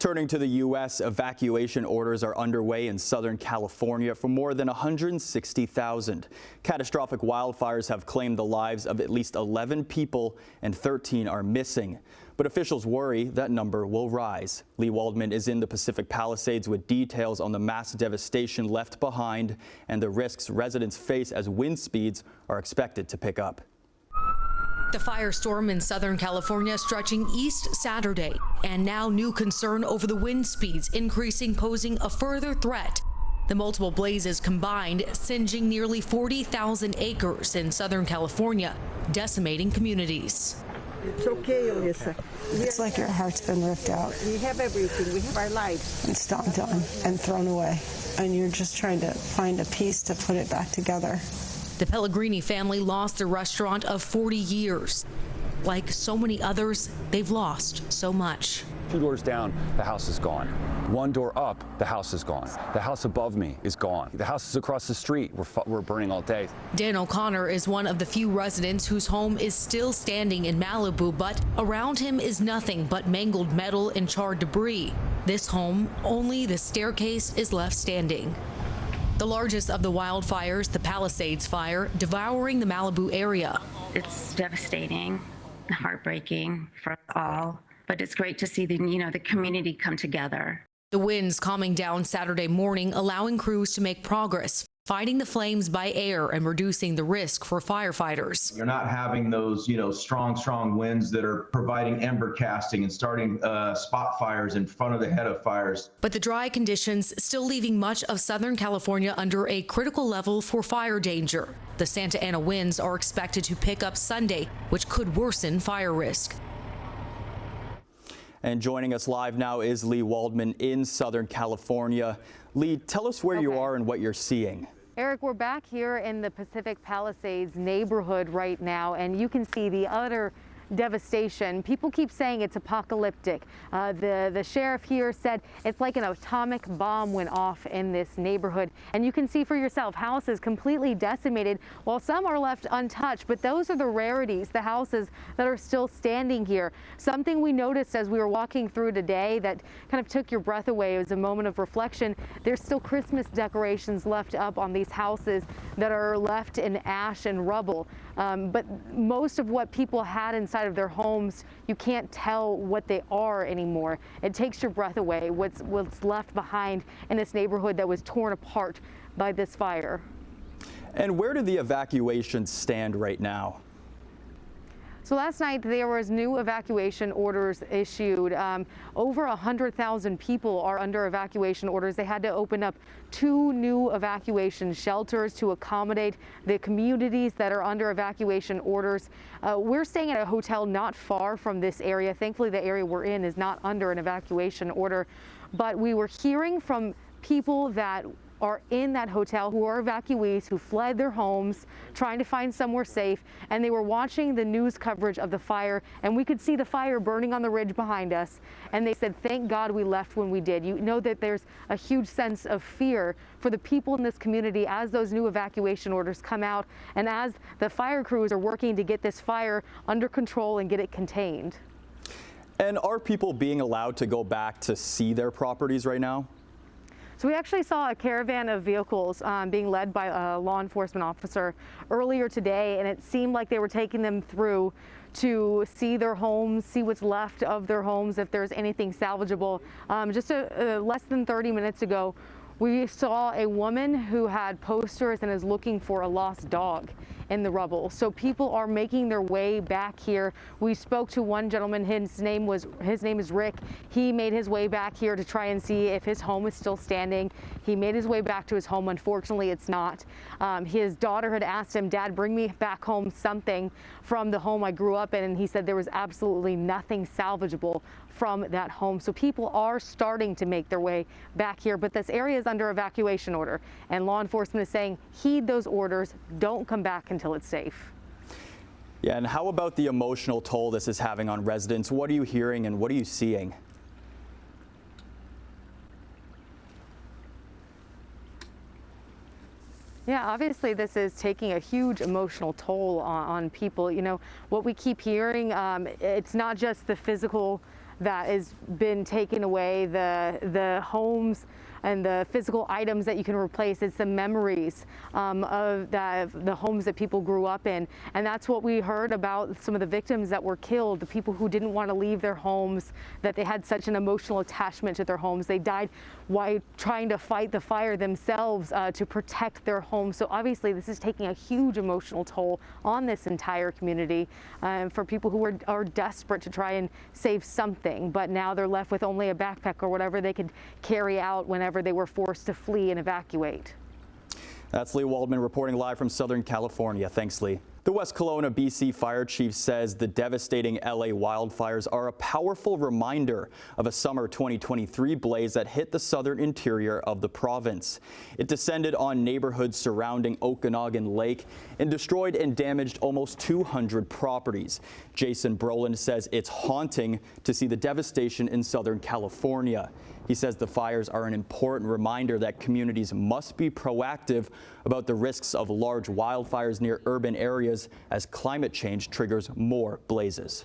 Turning to the U.S., evacuation orders are underway in Southern California for more than 160,000. Catastrophic wildfires have claimed the lives of at least 11 people and 13 are missing. But officials worry that number will rise. Lee Waldman is in the Pacific Palisades with details on the mass devastation left behind and the risks residents face as wind speeds are expected to pick up. The firestorm in Southern California stretching east Saturday, and now new concern over the wind speeds increasing, posing a further threat. The multiple blazes combined singeing nearly 40,000 acres in Southern California, decimating communities. It's okay, Alyssa. It's like your heart's been ripped out. We have everything. We have our lives. And stomped on and thrown away. And you're just trying to find a piece to put it back together. The Pellegrini family lost a restaurant of 40 years. Like so many others, they've lost so much. 2 doors down, the house is gone. 1 door up, the house is gone. The house above me is gone. The houses across the street were burning all day. Dan O'Connor is one of the few residents whose home is still standing in Malibu, but around him is nothing but mangled metal and charred debris. This home, only the staircase is left standing. The largest of the wildfires, the Palisades fire, devouring the Malibu area. It's devastating, heartbreaking for us all, but it's great to see the community come together. The winds calming down Saturday morning, allowing crews to make progress, fighting the flames by air and reducing the risk for firefighters. You're not having those, strong winds that are providing ember casting and starting spot fires in front of the head of fires. But the dry conditions still leaving much of Southern California under a critical level for fire danger. The Santa Ana winds are expected to pick up Sunday, which could worsen fire risk. And joining us live now is Lee Waldman in Southern California. Lee, tell us where you are and what you're seeing. Eric, we're back here in the Pacific Palisades neighborhood right now, and you can see the utter devastation. People keep saying it's apocalyptic. The sheriff here said it's like an atomic bomb went off in this neighborhood. And you can see for yourself, houses completely decimated, while some are left untouched. But those are the rarities, the houses that are still standing here. Something we noticed as we were walking through today that kind of took your breath away. It was a moment of reflection. There's still Christmas decorations left up on these houses that are left in ash and rubble. But most of what people had inside of their homes, you can't tell what they are anymore. It takes your breath away, what's left behind in this neighborhood that was torn apart by this fire. And where do the evacuations stand right now? So last night there was new evacuation orders issued. Over 100,000 people are under evacuation orders. They had to open up 2 new evacuation shelters to accommodate the communities that are under evacuation orders. We're staying at a hotel not far from this area. Thankfully, the area we're in is not under an evacuation order, but we were hearing from people that are in that hotel who are evacuees who fled their homes trying to find somewhere safe, and they were watching the news coverage of the fire, and we could see the fire burning on the ridge behind us, and they said, thank God we left when we did. You know that there's a huge sense of fear for the people in this community as those new evacuation orders come out and as the fire crews are working to get this fire under control and get it contained. And are people being allowed to go back to see their properties right now? So we actually saw a caravan of vehicles being led by a law enforcement officer earlier today, and it seemed like they were taking them through to see their homes, see what's left of their homes, if there's anything salvageable. Just less than 30 minutes ago, we saw a woman who had posters and is looking for a lost dog in the rubble. So people are making their way back here. We spoke to one gentleman, his name is Rick. He made his way back here to try and see if his home is still standing. He made his way back to his home. Unfortunately, it's not. His daughter had asked him, Dad, bring me back home something from the home I grew up in, and he said there was absolutely nothing salvageable from that home. So people are starting to make their way back here, but this area is under evacuation order, and law enforcement is saying heed those orders, don't come back until it's safe. Yeah, and how about the emotional toll this is having on residents? What are you hearing and what are you seeing? Yeah, obviously this is taking a huge emotional toll on people. You know, what we keep hearing, it's not just the physical that has been taken away, the homes and the physical items that you can replace. It's the memories of the homes that people grew up in. And that's what we heard about some of the victims that were killed, the people who didn't want to leave their homes, that they had such an emotional attachment to their homes. They died while trying to fight the fire themselves to protect their homes. So obviously this is taking a huge emotional toll on this entire community for people who are desperate to try and save something, but now they're left with only a backpack or whatever they could carry out whenever they were forced to flee and evacuate. That's Lee Waldman reporting live from Southern California. Thanks, Lee. The West Kelowna, BC fire chief says the devastating LA wildfires are a powerful reminder of a summer 2023 blaze that hit the southern interior of the province. It descended on neighborhoods surrounding Okanagan Lake and destroyed and damaged almost 200 properties. Jason Brolin says it's haunting to see the devastation in Southern California. He says the fires are an important reminder that communities must be proactive about the risks of large wildfires near urban areas as climate change triggers more blazes.